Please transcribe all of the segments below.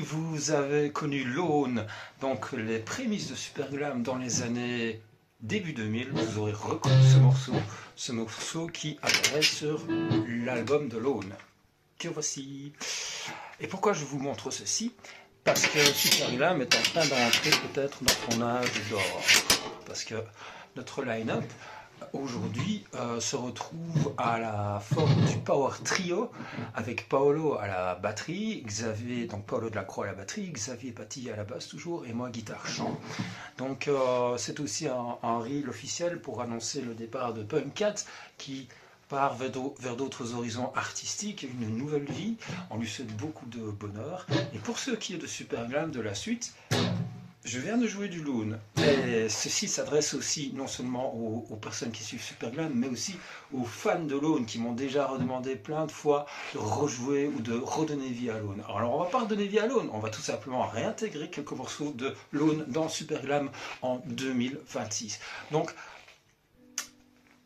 vous avez connu l'Aune, donc les prémices de Superglam dans les années début 2000, vous aurez reconnu ce morceau qui apparaît sur l'album de l'Aune. Que voici. Et pourquoi je vous montre ceci? Parce que Superglam est en train d'entrer peut-être dans son âge d'or. Parce que notre line-up aujourd'hui se retrouve à la forme du Power Trio avec Paolo à la batterie, Xavier, donc Paolo Delacroix à la batterie, Xavier Paty à la basse toujours et moi guitare chant. Donc c'est aussi un reel officiel pour annoncer le départ de Punk Cat qui part vers d'autres horizons artistiques, une nouvelle vie. On lui souhaite beaucoup de bonheur. Et pour ce qui est de Superglam de la suite, je viens de jouer du Loon, et ceci s'adresse aussi non seulement aux personnes qui suivent Superglam, mais aussi aux fans de Loon qui m'ont déjà redemandé plein de fois de rejouer ou de redonner vie à Loon. Alors on va pas redonner vie à Loon, on va tout simplement réintégrer quelques morceaux de Loon dans Superglam en 2026. Donc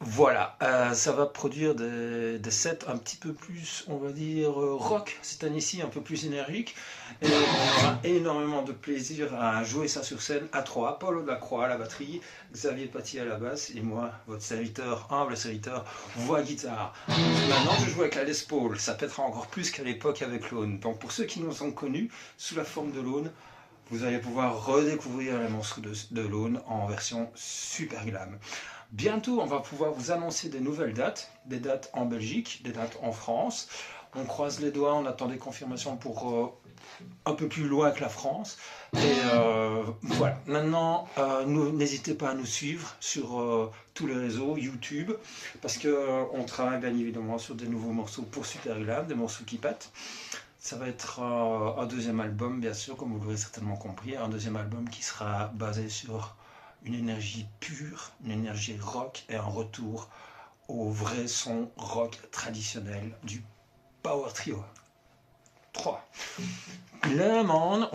voilà, ça va produire des sets un petit peu plus, on va dire, rock cette année-ci, un peu plus énergique. Et on aura énormément de plaisir à jouer ça sur scène à trois. Paolo Delacroix à la batterie, Xavier Paty à la basse et moi, votre serviteur, humble serviteur, voix guitare. Maintenant, je joue avec la Les Paul, ça pètera encore plus qu'à l'époque avec l'Aune. Donc pour ceux qui nous ont connus sous la forme de l'Aune, vous allez pouvoir redécouvrir les morceaux de l'Aune en version Superglam. Bientôt, on va pouvoir vous annoncer des nouvelles dates, des dates en Belgique, des dates en France. On croise les doigts, on attend des confirmations pour un peu plus loin que la France. Et voilà, maintenant, n'hésitez pas à nous suivre sur tous les réseaux, YouTube, parce qu'on travaille bien évidemment sur des nouveaux morceaux pour Superglam, des morceaux qui pètent. Ça va être un deuxième album, bien sûr, comme vous l'aurez certainement compris, un deuxième album qui sera basé sur une énergie pure, une énergie rock et un retour au vrai son rock traditionnel du Power Trio. 3. Le monde,